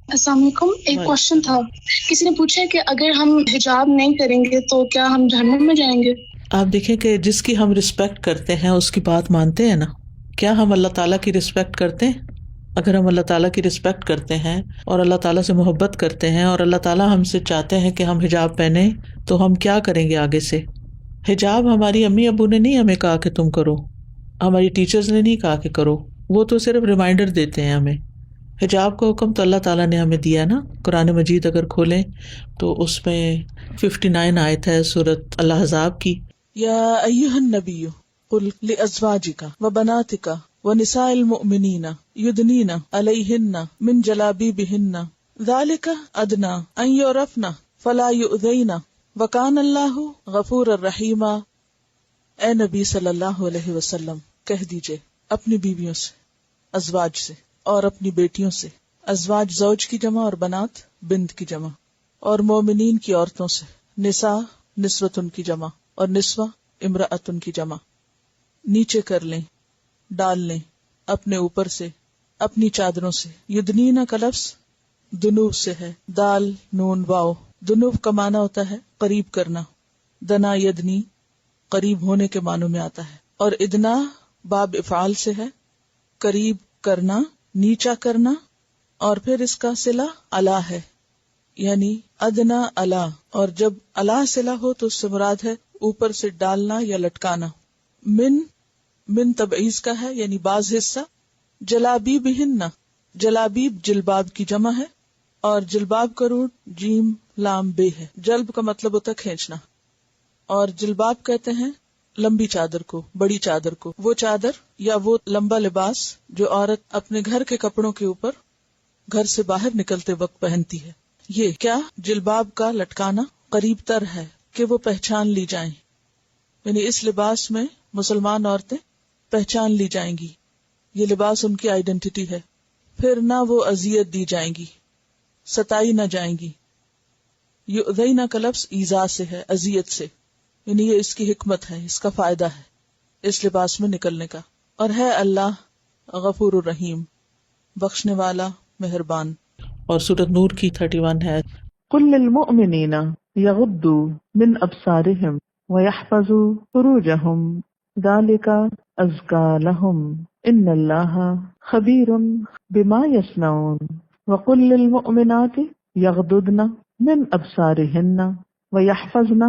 السلام علیکم. ایک کوشچن تھا. کسی نے پوچھا کہ اگر ہم حجاب نہیں کریں گے تو کیا ہم جہنم میں جائیں گے؟ آپ دیکھیں کہ جس کی ہم رسپیکٹ کرتے ہیں اس کی بات مانتے ہیں نا. کیا ہم اللہ تعالیٰ کی رسپیکٹ کرتے ہیں؟ اگر ہم اللہ تعالیٰ کی رسپیکٹ کرتے ہیں اور اللہ تعالیٰ سے محبت کرتے ہیں اور اللہ تعالیٰ ہم سے چاہتے ہیں کہ ہم حجاب پہنیں تو ہم کیا کریں گے آگے سے؟ حجاب ہماری امی ابو نے نہیں ہمیں کہا کہ تم کرو، ہماری ٹیچرز نے نہیں کہا کہ کرو، وہ تو صرف ریمائنڈر دیتے ہیں ہمیں. حجاب کا حکم تو اللہ تعالیٰ نے ہمیں دیا نا. قرآن مجید اگر کھولیں تو اس میں 59 آیت ہے سورۃ الاحزاب کی. یا ایھا النبی قل لازواجک وبناتک ونساء المؤمنین یدنین علیہن من جلابیبہن ذلک ادنی ان یعرفن فلا یؤذین وکان اللہ غفورا رحیما. اے نبی صلی اللہ علیہ وسلم کہہ دیجئے اپنی بیویوں سے، ازواج سے، اور اپنی بیٹیوں سے. ازواج زوج کی جمع اور بنات بنت کی جمع، اور مومنین کی عورتوں سے. نساء نسوۃ کی جمع اور نسوہ امرأۃ کی جمع. نیچے کر لیں، ڈال لیں اپنے اوپر سے، اپنی چادروں سے. یدنینا کا لفظ دنوب سے ہے، دال نون واو. دنوب کا معنی ہوتا ہے قریب کرنا. دنا یدنی قریب ہونے کے معنوں میں آتا ہے. اور ادنا باب افعال سے ہے، قریب کرنا، نیچا کرنا. اور پھر اس کا صلہ الا ہے، یعنی ادنا الا. اور جب الا صلہ ہو تو اس سے مراد ہے اوپر سے ڈالنا یا لٹکانا. من تبعیض کا ہے، یعنی بعض حصہ. جلابیبہن، جلابیب جلباب کی جمع ہے، اور جلباب کا روٹ جیم لام بے ہے. جلب کا مطلب ہوتا ہے کھینچنا، اور جلباب کہتے ہیں لمبی چادر کو، بڑی چادر کو. وہ چادر یا وہ لمبا لباس جو عورت اپنے گھر کے کپڑوں کے اوپر گھر سے باہر نکلتے وقت پہنتی ہے. یہ کیا جلباب کا لٹکانا قریب تر ہے کہ وہ پہچان لی جائیں، یعنی اس لباس میں مسلمان عورتیں پہچان لی جائیں گی. یہ لباس ان کی آئیڈینٹی ہے. پھر نہ وہ اذیت دی جائیں گی، ستائی نہ جائیں گی. یؤذینا کا لفظ ایذا سے ہے، اذیت سے. یعنی یہ اس کی حکمت ہے، اس کا فائدہ ہے اس لباس میں نکلنے کا. اور ہے اللہ غفور الرحیم، بخشنے والا مہربان. اور سورۃ نور کی 31 ہے. قل للمؤمنین یغضوا من ابصارهم ویحفظوا فروجهم ذلک ازکی لهم ان اللہ خبیر بما یصنعون. وقل للمؤمنات یغضضن من ابصارهن ویحفظن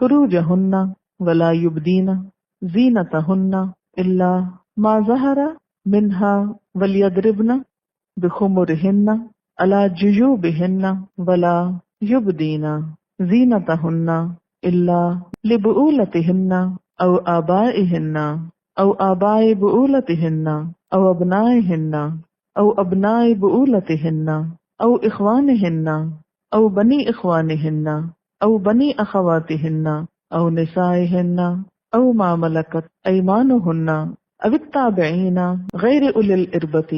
فروجهن ولا يبدين زینتهن الا ما ظهر منها وليضربن بخمرهن على جيوبهن ولا يبدين زینتهن الا لبؤولتهن او آبائهن او آباء بؤولتهن او ابنائهن او ابناء بؤولتهن او اخوانهن او بني اخوانهن او بني اخواتهن او نسائهن او ما ملكت ايمانهن او التابعين غير اولي الاربة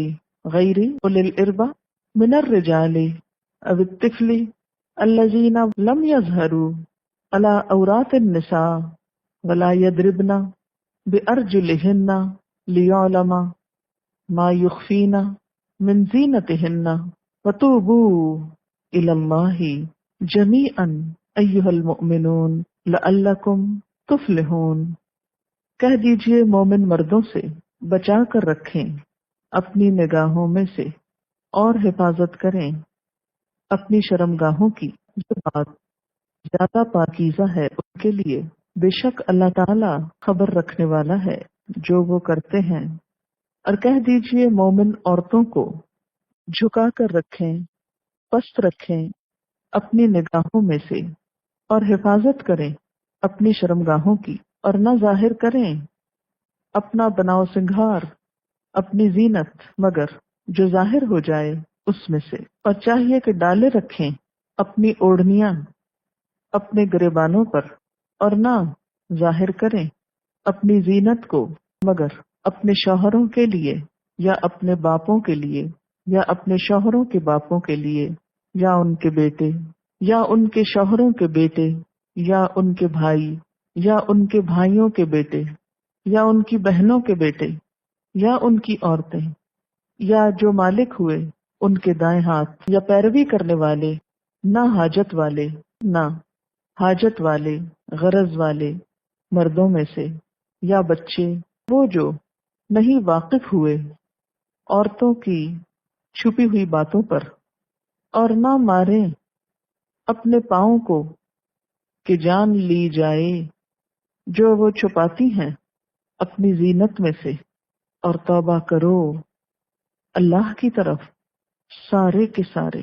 من الرجال او الطفل الذين لم يظهروا على عورات النساء ولا يضربن بأرجلهن ليعلم ما يخفين من زينتهن وتوبوا إلى الله جميعا أيها المؤمنون لعلكم تفلحون. کہہ دیجئے مومن مردوں سے بچا کر رکھیں اپنی نگاہوں میں سے اور حفاظت کریں اپنی شرمگاہوں کی. جو بات زیادہ پاکیزہ ہے ان کے لیے، بے شک اللہ تعالی خبر رکھنے والا ہے جو وہ کرتے ہیں. اور کہہ دیجئے مومن عورتوں کو جھکا کر رکھیں، پست رکھیں اپنی نگاہوں میں سے اور حفاظت کریں اپنی شرمگاہوں کی، اور نہ ظاہر کریں اپنا بناؤ سنگھار، اپنی زینت، مگر جو ظاہر ہو جائے اس میں سے. اور چاہیے کہ ڈالے رکھیں اپنی اوڑھنیاں اپنے گریبانوں پر، اور نہ ظاہر کریں اپنی زینت کو مگر اپنے شوہروں کے لیے یا اپنے باپوں کے لیے یا اپنے شوہروں کے باپوں کے لیے یا ان کے بیٹے یا ان کے شوہروں کے بیٹے یا ان کے بھائی یا ان کے بھائیوں کے بیٹے یا ان کی بہنوں کے بیٹے یا ان کی عورتیں یا جو مالک ہوئے ان کے دائیں ہاتھ، یا پیروی کرنے والے، نہ حاجت والے، نہ حاجت والے، غرض والے مردوں میں سے، یا بچے، وہ جو نہیں واقف ہوئے عورتوں کی چھپی ہوئی باتوں پر، اور نہ ماریں اپنے پاؤں کو کہ جان لی جائے جو وہ چھپاتی ہیں اپنی زینت میں سے، اور توبہ کرو اللہ کی طرف سارے کے سارے،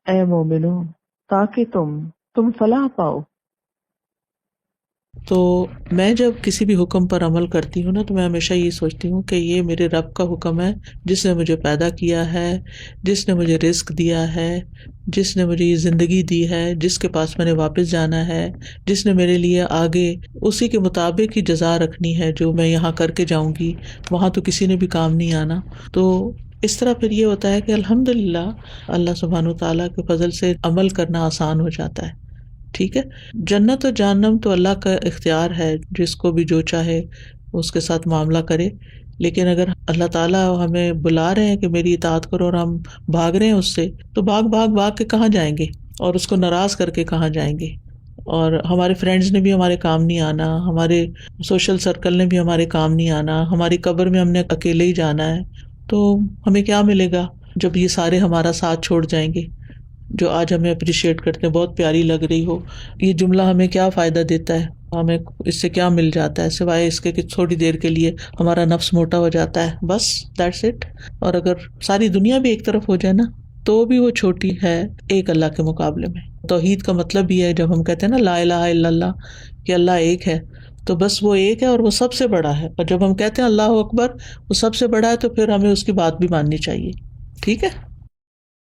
اے مومنو، تاکہ تم فلاح پاؤ۔ تو میں جب کسی بھی حکم پر عمل کرتی ہوں نا، تو میں ہمیشہ یہ سوچتی ہوں کہ یہ میرے رب کا حکم ہے، جس نے مجھے پیدا کیا ہے، جس نے مجھے رزق دیا ہے، جس نے مجھے یہ زندگی دی ہے، جس کے پاس میں نے واپس جانا ہے، جس نے میرے لیے آگے اسی کے مطابق ہی جزا رکھنی ہے جو میں یہاں کر کے جاؤں گی، وہاں تو کسی نے بھی کام نہیں آنا۔ تو اس طرح پھر یہ ہوتا ہے کہ الحمدللہ اللہ سبحانہ وتعالیٰ کے فضل سے عمل کرنا آسان ہو جاتا ہے۔ ٹھیک ہے، جنت اور جہنم تو اللہ کا اختیار ہے، جس کو بھی جو چاہے اس کے ساتھ معاملہ کرے، لیکن اگر اللہ تعالیٰ ہمیں بلا رہے ہیں کہ میری اطاعت کرو اور ہم بھاگ رہے ہیں اس سے، تو بھاگ کے کہاں جائیں گے، اور اس کو ناراض کر کے کہاں جائیں گے؟ اور ہمارے فرینڈز نے بھی ہمارے کام نہیں آنا، ہمارے سوشل سرکل نے بھی ہمارے کام نہیں آنا، ہماری قبر میں ہم نے اکیلے ہی جانا ہے، تو ہمیں کیا ملے گا جب یہ سارے ہمارا ساتھ چھوڑ جائیں گے؟ جو آج ہمیں اپریشیٹ کرتے ہیں، بہت پیاری لگ رہی ہو، یہ جملہ ہمیں کیا فائدہ دیتا ہے، ہمیں اس سے کیا مل جاتا ہے سوائے اس کے کہ تھوڑی دیر کے لیے ہمارا نفس موٹا ہو جاتا ہے، بس دیٹس اٹ۔ اور اگر ساری دنیا بھی ایک طرف ہو جائے نا، تو بھی وہ چھوٹی ہے ایک اللہ کے مقابلے میں۔ توحید کا مطلب یہ ہے، جب ہم کہتے ہیں نا لا الہ الا اللہ، کہ اللہ ایک ہے، تو بس وہ ایک ہے اور وہ سب سے بڑا ہے، اور جب ہم کہتے ہیں اللہ اکبر، وہ سب سے بڑا ہے، تو پھر ہمیں اس کی بات بھی ماننی چاہیے۔ ٹھیک ہے۔